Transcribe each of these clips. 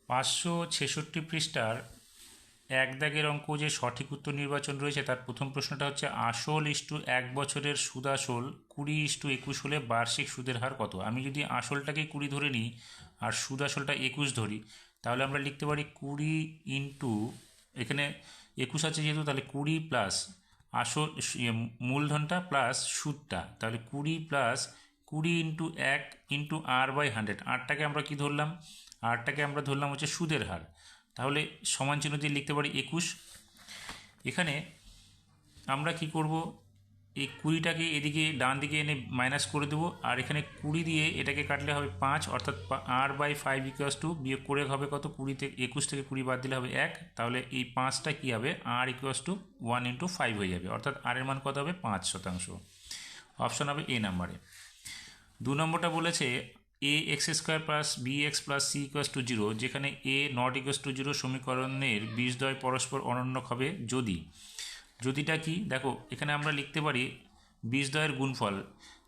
566 পৃষ্ঠার এক দাগের অঙ্ক যে সঠিক উত্তর নির্বাচন রয়েছে তার প্রথম প্রশ্নটা হচ্ছে আসল ইস্টু 1 বছরের সুদাসল 20:21 হলে বার্ষিক সুদের হার কত। আমি যদি আসলটাকে 20 ধরে নিই আর সুদাসলটা 21 ধরি, তাহলে আমরা লিখতে পারি 20 ইন্টু, এখানে 21 আছে যেহেতু, তাহলে 20 প্লাস আসল মূলধনটা প্লাস সুদটা, তাহলে 20 প্লাস 20 ইন্টু 1 ইন্টু R/100। আরটাকে আমরা কি ধরলাম, আরটাকে আমরা ধরলাম হচ্ছে সুদের হার, তাহলে সমান চিহ্ন দিয়ে লিখতে পারি 21। এখানে আমরা কি করব, এই 20টাকে এদিকে ডান দিকে এনে মাইনাস করে দেবো, আর এখানে 20 দিয়ে এটাকে কাটলে হবে 5, অর্থাৎ R/5 ইকুয়ালস টু, বিয়োগ করে হবে কত, 20 থেকে 21 থেকে 20 বাদ দিলে হবে 1, তাহলে এই 5টা কী হবে, R ইকুয়ালস টু 1 ইন্টু 5 হয়ে যাবে, অর্থাৎ R এর মান কত হবে, 5%। অপশন হবে এ নাম্বারে। 2 নম্বরটা বলেছে ax² plus bx plus c equals to 0, যেখানে a নট ইকুয়ালস টু 0 সমীকরণের বীজদ্বয় পরস্পর অনন্যক হবে যদি। যদিটা কি, দেখো এখানে আমরা লিখতে পারি বীজদ্বয়ের গুণফল,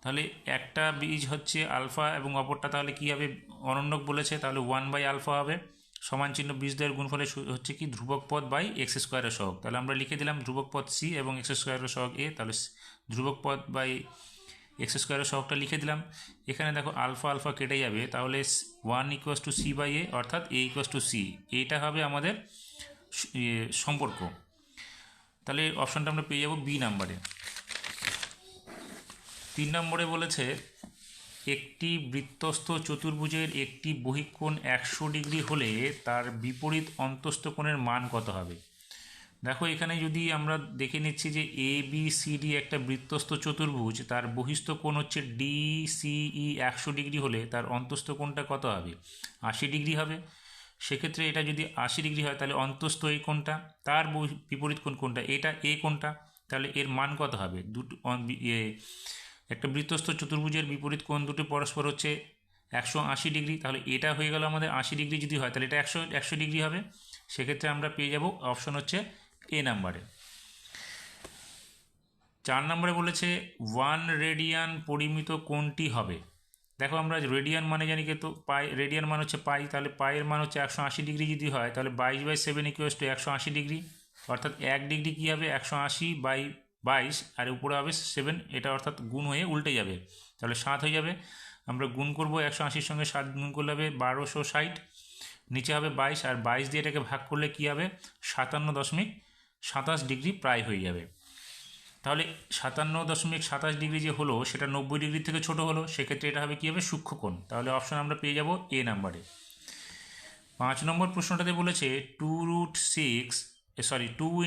তাহলে একটা বীজ হচ্ছে আলফা এবং অপরটা তাহলে কি হবে, অনন্যক বলেছে, তাহলে 1/α হবে, সমান চিহ্ন বীজদ্বয়ের গুণফলে হচ্ছে কি ধ্রুবক পদ বাই x² সহগ, তাহলে আমরা লিখে দিলাম ধ্রুবক পদ c এবং x² সহগ a, তাহলে ধ্রুবক পদ বাই x² সহগটা লিখে দিলাম। এখানে দেখো আলফা আলফা কেটে যাবে, তাহলে 1 ইকুয়ালস টু c/a, অর্থাৎ a ইকুয়ালস টু c, এইটা হবে আমাদের সম্পর্ক। তাহলে অপশানটা আমরা পেয়ে যাব বি নাম্বারে। 3 নম্বরে বলেছে একটি বৃত্তস্থ চতুর্ভুজের একটি বহিঃকোণ 100 ডিগ্রি হলে তার বিপরীত অন্তস্থ কোণের মান কত হবে। দেখো এখানে যদি আমরা দেখে নিচ্ছি যে ABCD একটা বৃত্তস্থ চতুর্ভুজ, তার বহিস্থ কোণ হচ্ছে DCE 100 ডিগ্রি হলে তার অন্তস্থ কোণটা কত হবে, 80 ডিগ্রি হবে। সেক্ষেত্রে এটা যদি 80 ডিগ্রি হয় তাহলে অন্তস্থ এই কোণটা, তার বিপরীত কোণ কোনটা, এটা এ কোণটা, তাহলে এর মান কত হবে। দুটো একটা বৃত্তস্থ চতুর্ভুজের বিপরীত কোণ দুটো পরস্পর হচ্ছে 180 ডিগ্রি, তাহলে এটা হয়ে গেল আমাদের 80 ডিগ্রি যদি হয় তাহলে এটা 100 ডিগ্রি হবে। সেক্ষেত্রে আমরা পেয়ে যাব অপশন হচ্ছে এ নাম্বারে। 4 নম্বরে বলেছে 1 রেডিয়ান পরিমিত কোণটি হবে। দেখো আমরা রেডিয়ান মানে জানি কিন্তু পাই, রেডিয়ান মান হচ্ছে পাই, তাহলে পাইয়ের মান হচ্ছে 180 ডিগ্রি যদি হয় তাহলে 22/7 ইকুয়ালস টু 180 ডিগ্রি, অর্থাৎ 1 ডিগ্রি কী হবে 180/22, আর উপরে হবে 7, এটা অর্থাৎ গুণ হয়ে উল্টে যাবে, তাহলে 7 হয়ে যাবে। আমরা গুণ করব 180-র সঙ্গে 7 গুণ করলে হবে 1260, নিচে হবে 22, আর 22 দিয়ে এটাকে ভাগ করলে কী হবে 57.27 ডিগ্রি প্রায় হয়ে যাবে। তাহলে 57.27 ডিগ্রি যে হলো সেটা 90 ডিগ্রি থেকে ছোট হলো, সেক্ষেত্রে এটা হবে কী হবে, সূক্ষ্মকোণ, তাহলে অপশন আমরা পেয়ে যাব এ নাম্বারে। 5 নম্বর প্রশ্নটাতে বলেছে 2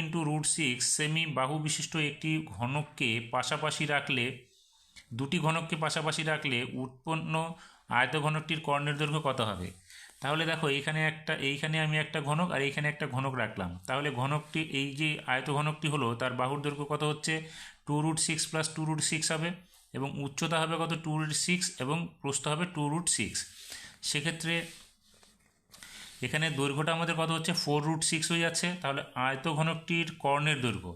ইন্টু রুট 6 সেমি বাহু বিশিষ্ট একটি ঘনককে পাশাপাশি রাখলে, দুটি ঘনককে পাশাপাশি রাখলে উৎপন্ন আয়তঘনকটির কর্ণের দৈর্ঘ্য কত হবে। তাহলে দেখো এইখানে আমি একটা ঘনক আর এইখানে একটা ঘনক রাখলাম, তাহলে ঘনকটি এই যে আয়তঘনকটি হলো তার বাহুর দৈর্ঘ্য কত হচ্ছে 2√6 প্লাস 2√6 হবে, এবং উচ্চতা হবে কত 2√6 এবং প্রস্থ হবে 2√6। সেক্ষেত্রে এখানে দৈর্ঘ্যটা আমাদের কত হচ্ছে 4√6 হয়ে যাচ্ছে, তাহলে আয়তঘনকটির কর্ণের দৈর্ঘ্য,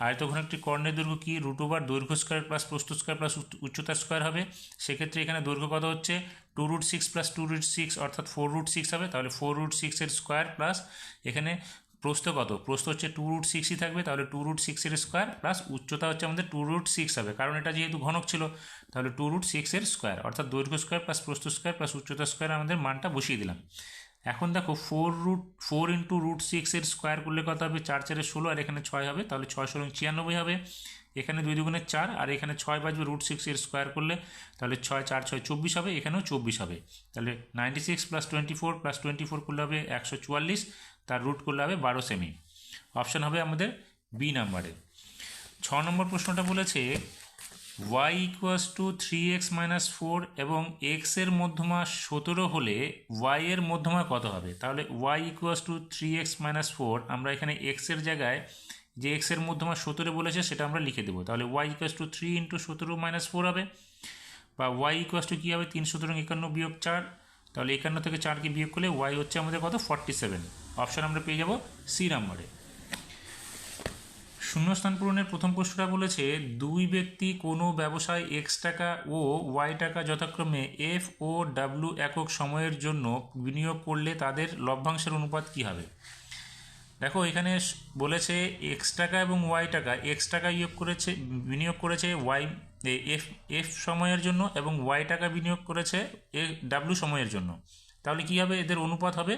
আয়তঘনকটির কর্ণের দৈর্ঘ্য কি √ দৈর্ঘ্য স্কোয়ার প্লাস প্রস্থ স্কোয়ার প্লাস উচ্চতা স্কোয়ার হবে। সেক্ষেত্রে এখানে দৈর্ঘ্য কত হচ্ছে 2√6 প্লাস 2√6 অর্থাৎ 4√6 হবে, তাহলে 4√6 এর স্কোয়ার প্লাস এখানে প্রস্থ কত, প্রস্থ হচ্ছে 2√6ই থাকবে, তাহলে 2√6 এর স্কোয়ার প্লাস উচ্চতা হচ্ছে আমাদের 2√6 হবে, কারণ এটা যেহেতু ঘনক ছিল, তাহলে 2√6 এর স্কোয়ার অর্থাৎ দৈর্ঘ্য স্কোয়ার প্লাস প্রস্থ স্কোয়ার প্লাস উচ্চতা স্কোয়ার আমাদের মানটা বসিয়ে দিলাম। এখন দেখো 4 ইন্টু √6 এর স্কোয়ার করলে কত হবে, 4×4 = 16, আর এখানে 6 হবে, তাহলে 6×16 = 96 হবে। এখানে 2 দুগুণে 4, আর এখানে 6 বাজবে √6 এর স্কোয়ার করলে, তাহলে 6 4 6 24 হবে, এখানেও 24 হবে, তাহলে 96 প্লাস 24 করলে হবে 144, তার রুট করলে হবে 12 সেমি। অপশান হবে আমাদের বি নাম্বারে। 6 নম্বর প্রশ্নটা বলেছে y ইকুয়ালস টু 3x - 4 এবং x এর মধ্যমা 17 হলে y এর মধ্যমা কত হবে। তাহলে y ইকুয়ালস টু 3x - 4, আমরা এখানে x এর জায়গায় যে x এর মধ্যমা 17 বলেছে সেটা আমরা লিখে দেবো, তাহলে y ইকুয়ালস টু 3 ইন্টু 17 - 4 হবে, বা y ইকুয়ালস টু কী হবে 3 × 51 - 4, তাহলে 51 থেকে 4কে বিয়োগ করলে y হচ্ছে আমাদের কত 47। অপশান আমরা পেয়ে যাব সি নাম্বারে। শূন্যস্থান পূরণের প্রথম প্রশ্নটা বলেছে দুই ব্যক্তি কোনো ব্যবসায় এক্স টাকা ও ওয়াই টাকা যথাক্রমে এফ ও ডাব্লিউ একক সময়ের জন্য বিনিয়োগ করলে তাদের লভ্যাংশের অনুপাত কী হবে। দেখো এখানে বলেছে এক্স টাকা এবং ওয়াই টাকা, এক্স টাকা বিনিয়োগ করেছে ওয়াই এফ এফ সময়ের জন্য এবং ওয়াই টাকা বিনিয়োগ করেছে ডাব্লিউ সময়ের জন্য। তাহলে কী হবে, এদের অনুপাত হবে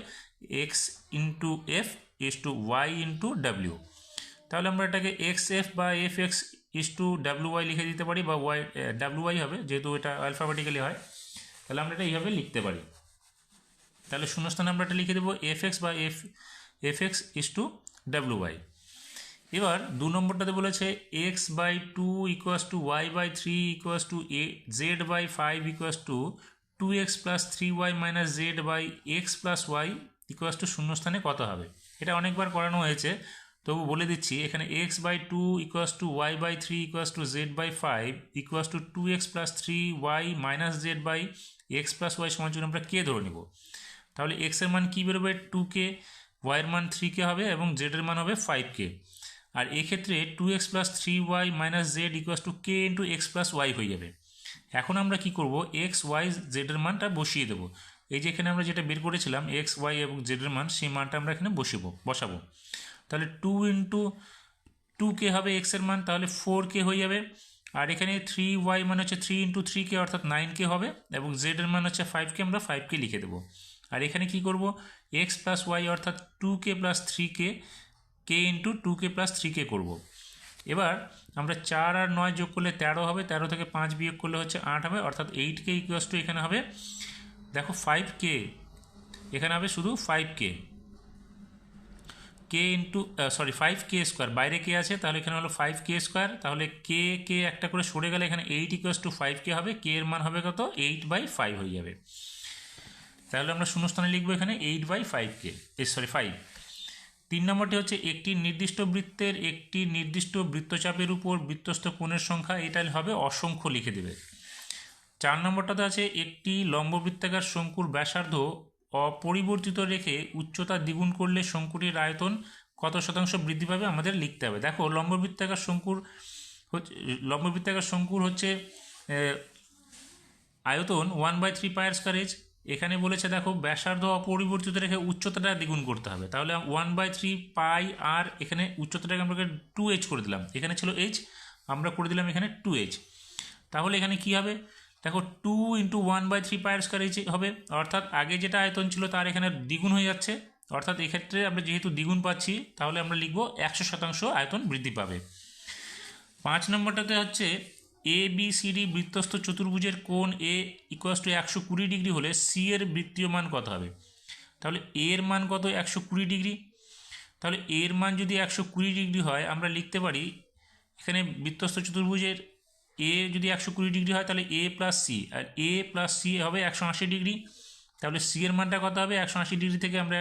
X into F is to Y into W. তাহলে আমরা এটাকে এক্স এফ বা F X is to W Y লিখে দিতে পারি, বা ওয়াই ডাব্লিউ ওয়াই হবে যেহেতু এটা অ্যালফাবেটিক্যালি হয়, তাহলে আমরা এটা এইভাবে লিখতে পারি। তাহলে শূন্যস্থানে আমরা এটা লিখে দেবো এফ এক্স বা F X is to W Y. এবার 2 নম্বরটাতে বলেছে X by 2 equals to Y by 3 equals to Z by 5 equals to 2x plus 3y minus Z by X plus Y equals to শূন্যস্থানে কত হবে। এটা অনেকবার করানো হয়েছে, তবু বলে দিচ্ছি। এখানে X by 2 equals to Y by 3 equals to Z by 5 equals to 2x plus 3y minus Z by X plus Y সমান জন্য আমরা কে ধরে নেব। তাহলে এক্স এর মান কী বেরোবে 2k, ওয়াইয়ের মান 3k হবে এবং জেডের মান হবে 5k। আর এক্ষেত্রে 2x plus 3y minus z equals to k into x plus y হয়ে যাবে। এখন আমরা কি করব, এক্স ওয়াই জেডের মানটা বসিয়ে দেবো। এই যে এখানে আমরা যেটা বের করেছিলাম এক্স ওয়াই এবং জেডের মান, সেই মানটা আমরা এখানে বসাবো। তাহলে 2 ইন্টু 2k হবে এক্সের মান, তাহলে 4k হয়ে যাবে। আর এখানে 3y মানে হচ্ছে 3 ইন্টু 3k অর্থাৎ 9k হবে, এবং জেডের মান হচ্ছে 5k, আমরা 5k লিখে দেবো। আর এখানে কি করব, এক্স প্লাস ওয়াই অর্থাৎ 2k প্লাস 3k, কে ইন্টু 2k প্লাস 3k করব। এবার আমরা 4 আর 9 যোগ করলে 13 হবে, 13 থেকে 5 বিয়োগ করলে হচ্ছে 8 হবে, অর্থাৎ 8k ইকুয়াস টু এখানে হবে, দেখো 5k, এখানে হবে শুধু 5k, কে ইন্টু 5k স্কোয়ার, বাইরে কে আছে তাহলে এখানে হলো 5k স্কোয়ার, তাহলে কে একটা করে সরে গেলে এখানে 8 ইকুয়াস টু 5k হবে, কে এর মান হবে কত 8/5 হয়ে যাবে। তাহলে আমরা শূন্যস্থানে লিখবো এখানে 8/5k 5। 3 নম্বরটি হচ্ছে একটি নির্দিষ্ট বৃত্তের একটি নির্দিষ্ট বৃত্তচাপের উপর বৃত্তস্থ কোণের সংখ্যা, এটা হবে অসংখ্য লিখে দেবে। 4 নম্বরটাতে আছে একটি লম্ববৃত্তাকার শঙ্কুর ব্যাসার্ধ অপরিবর্তিত রেখে উচ্চতা দ্বিগুণ করলে শঙ্কুটির আয়তন কত শতাংশ বৃদ্ধি পাবে আমাদের লিখতে হবে। দেখো লম্ববৃত্তাকার শঙ্কুর হচ্ছে আয়তন 1/3 পায়ের স্কয়ার এইচ। এখানে বলেছে দেখো ব্যাসার্ধ অপরিবর্তিত রেখে উচ্চতাটা দ্বিগুণ করতে হবে, তাহলে 1/3 পাই, আর এখানে উচ্চতাটাকে আমরা 2h করে দিলাম, এখানে ছিল h, আমরা করে দিলাম এখানে 2h। তাহলে এখানে কি হবে, দেখো 2 ইন্টু 1/3 পায়ের স্কয়ার এইচ হবে, অর্থাৎ আগে যেটা আয়তন ছিল তার এখানে দ্বিগুণ হয়ে যাচ্ছে, অর্থাৎ এক্ষেত্রে আমরা যেহেতু দ্বিগুণ পাচ্ছি তাহলে আমরা লিখব 100% আয়তন বৃদ্ধি পাবে। 5 নম্বরটাতে হচ্ছে ABCD বৃত্তস্থ চতুর্ভুজের কোণ এ ইকুয়াস টু 120 ডিগ্রি হলে সি এর বৃত্তীয় মান কত হবে। তাহলে এর মান কত 120 ডিগ্রি, তাহলে এর মান যদি 120 ডিগ্রি হয় আমরা লিখতে পারি এখানে বৃত্তস্থ চতুর্ভুজের এ যদি 120 ডিগ্রি হয় তাহলে এ প্লাস সি, আর এ প্লাস সি হবে 180 ডিগ্রি, তাহলে সি এর মানটা কত হবে 180 ডিগ্রি থেকে আমরা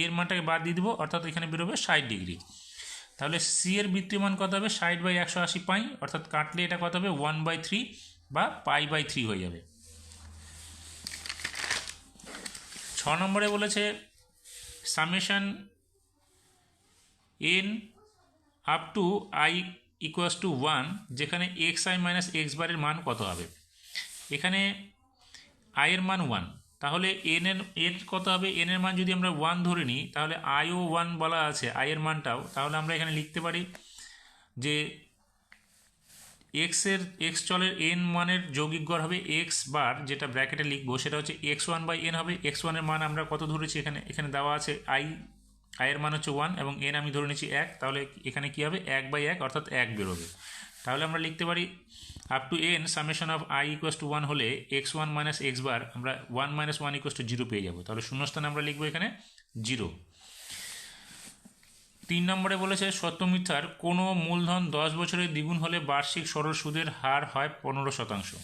এর মানটাকে বাদ দিয়ে দেবো, অর্থাৎ এখানে বেরোবে 60 ডিগ্রি। তাহলে সি এর বৃত্তীয় মান কত হবে 60/180 পাই, অর্থাৎ কাটলে এটা কত হবে 1/3 বা পাই/3 হয়ে যাবে। 6 নম্বরে বলেছে summation n up to i equals to 1, যেখানে xi মাইনাস এক্স বারের মান কত হবে। এখানে i এর মান 1, তাহলে এর কত হবে, n এর মান যদি আমরা 1 ধরে নিই তাহলে iও 1 বলা আছে, i এর মানটাও, তাহলে আমরা এখানে লিখতে পারি যে x চলের n মানের যৌগিক গড় হবে x বার, যেটা ব্র্যাকেটে লিখবো সেটা হচ্ছে x1/n হবে। x1 এর মান আমরা কত ধরেছি, এখানে দেওয়া আছে i এর মান হচ্ছে 1 এবং n আমি ধরে নিচ্ছি 1, তাহলে এখানে কি হবে 1/1 অর্থাৎ 1 বেরোবে। তাহলে আমরা লিখতে পারি up to n summation of i equals to 1 হলে x1 মাইনাস এক্স বার আমরা 1 - 1 ইকুয়াস টু 0 পেয়ে যাবো, তাহলে শূন্যস্থানে আমরা লিখবো এখানে 0। 3 নম্বরে বলেছে সত্য মিথ্যার কোনো মূলধন 10 বছরের দ্বিগুণ হলে বার্ষিক সরল সুদের হার হয় 15%।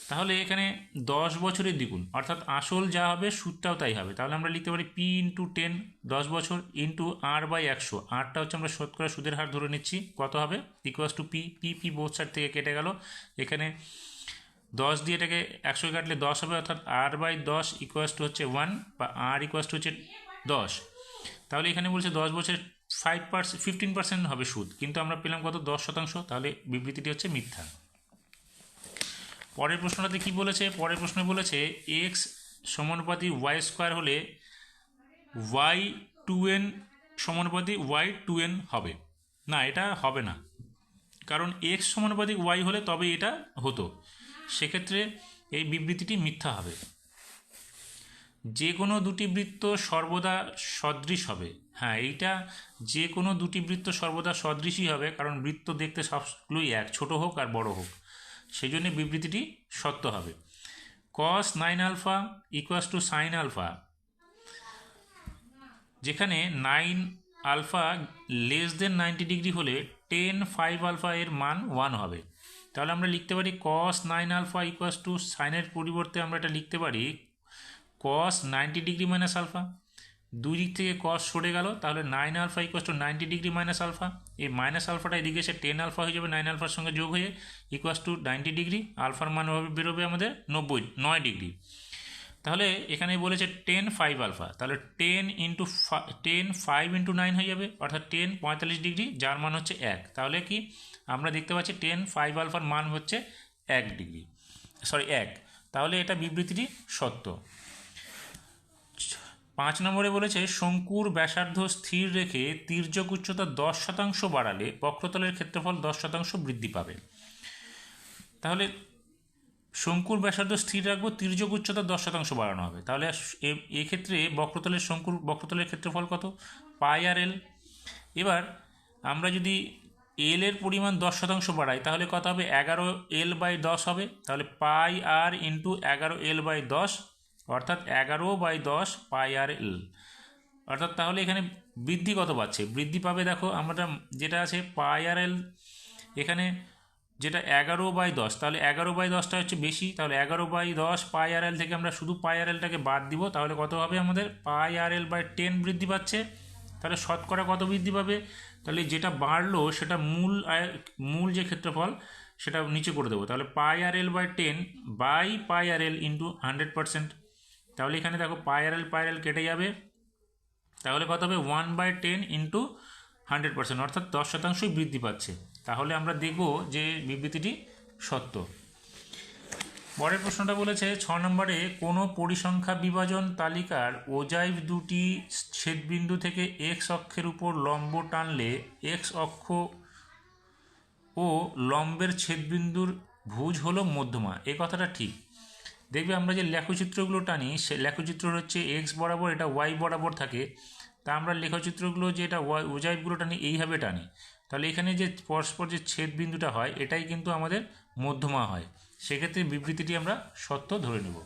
তাহলে এখানে 10 বছরের দ্বিগুণ অর্থাৎ আসল যা হবে সুদটাও তাই হবে, তাহলে আমরা লিখতে পারি পি ইন্টু 10 10 বছর ইন্টু r/100, আরটা হচ্ছে আমরা শতকরা সুদের হার ধরে নিচ্ছি কত হবে equals to P both side থেকে কেটে গেল, এখানে 10 দিয়ে এটাকে 100 কাটলে 10 হবে, অর্থাৎ r/10 ইকুয়াস টু হচ্ছে 1 বা r ইকুয়াস টু হচ্ছে 10। তাহলে এখানে বলছে 10 বছরের 15% হবে সুদ, কিন্তু আমরা পেলাম কত 10%, তাহলে বিবৃতিটি হচ্ছে মিথ্যা। পরের প্রশ্নটাতে কি বলেছে? পরের প্রশ্নে বলেছে এক্স সমানুপাতি ওয়াই স্কোয়ার হলে ওয়াই 2n সমানুপাতি ওয়াই 2n হবে না। এটা হবে না, কারণ এক্স সমানুপাতিক ওয়াই হলে তবে এটা হতো, সেক্ষেত্রে এই বিবৃতিটি মিথ্যা হবে। যে কোনো দুটি বৃত্ত সর্বদা সদৃশ হবে। হ্যাঁ, এইটা যে কোনো দুটি বৃত্ত সর্বদা সদৃশই হবে, কারণ বৃত্ত দেখতে সবগুলোই এক, ছোট হোক আর বড় হোক, সেই জন্য বিবৃতিটি সত্য হবে। cos 9 alpha equals to sine alpha, যেখানে 9 আলফা লেস দেন 90 ডিগ্রি হলে tan 5 আলফা এর মান 1 হবে। তাহলে আমরা লিখতে পারি cos 9 আলফা ইকুয়াস টু সাইনের পরিবর্তে আমরা এটা লিখতে পারি cos 90 ডিগ্রি মাইনাস আলফা। দুই দিক থেকে cos সরে গেল, তাহলে 9 alpha equals to 90 degree minus alpha. এই মাইনাস আলফাটা এদিকে এসে 10 আলফা হয়ে যাবে 9 আলফার সঙ্গে যোগ হয়ে ইকুয়াস টু 90 ডিগ্রি। আলফার মান বেরোবে আমাদের 9 ডিগ্রি। তাহলে এখানে বলেছে 10 5 আলফা, তাহলে 10 5 ইন্টু 9 হয়ে যাবে, অর্থাৎ 10 45 ডিগ্রি, যার মান হচ্ছে 1। তাহলে কি আমরা দেখতে পাচ্ছি 10 5 আলফার মান হচ্ছে 1। তাহলে এটা বিবৃতিটি সত্য। 5 নম্বরে বলেছে শঙ্কুর ব্যাসার্ধ স্থির রেখে তির্যক উচ্চতা 10% বাড়ালে বক্রতলের ক্ষেত্রফল 10% বৃদ্ধি পাবে। তাহলে শঙ্কুর ব্যাসার্ধ স্থির রাখবো, তির্যক উচ্চতা 10% বাড়ানো হবে, তাহলে এক্ষেত্রে বক্রতলের ক্ষেত্রফল কত? পাই আর এল। এবার আমরা যদি এল এর পরিমাণ 10% বাড়াই তাহলে কত হবে? 11l/10 হবে। তাহলে পাই আর ইন্টু 11l/10, অর্থাৎ 11/10 পাই আর এল। অর্থাৎ তাহলে এখানে বৃদ্ধি কত পাচ্ছে? বৃদ্ধি পাবে, দেখো আমরা যেটা আছে পাই আর এল, এখানে যেটা 11/10, তাহলে 11/10টা হচ্ছে বেশি, তাহলে 11/10 পাই আর এল থেকে আমরা শুধু পাই আর এলটাকে বাদ দিব, তাহলে কত হবে আমাদের? পাই আর এল/10 বৃদ্ধি পাচ্ছে। তাহলে শতকরা কত বৃদ্ধি পাবে? তাহলে যেটা বাড়লো সেটা মূল যে ক্ষেত্রফল সেটা নিচে করে দেবো, তাহলে পাই আর এল/10 by pi R L into 100%। তাহলে এখানে দেখো পাই আর এল কেটে যাবে, তাহলে কত হবে? 1/10 ইন্টু 100%, অর্থাৎ 10%ই বৃদ্ধি পাচ্ছে। তাহলে আমরা দেখব যে বিবৃতিটি সত্য। পরের প্রশ্নটা বলেছে 6 নম্বরে কোনো পরিসংখ্যা বিভাজন তালিকার ওজাইভ দুটি ছেদবিন্দু থেকে এক্স অক্ষের উপর লম্ব টানলে এক্স অক্ষ ও লম্বের ছেদবিন্দুর ভুজ হলো মধ্যমা। এই কথাটা ঠিক। দেখবে আমরা যে লেখচিত্রগুলো টানি, সে লেখচিত্র হচ্ছে এক্স বরাবর, এটা ওয়াই বরাবর থাকে। তা আমরা লেখচিত্রগুলো যে এটা ওজাইভগুলো টানি এইভাবে টানি, তাহলে এখানে যে পরস্পর যে ছেদবিন্দুটা হয় এটাই কিন্তু আমাদের মধ্যমা হয়। সেক্ষেত্রে বিবৃতিটি আমরা সত্য ধরে নেব।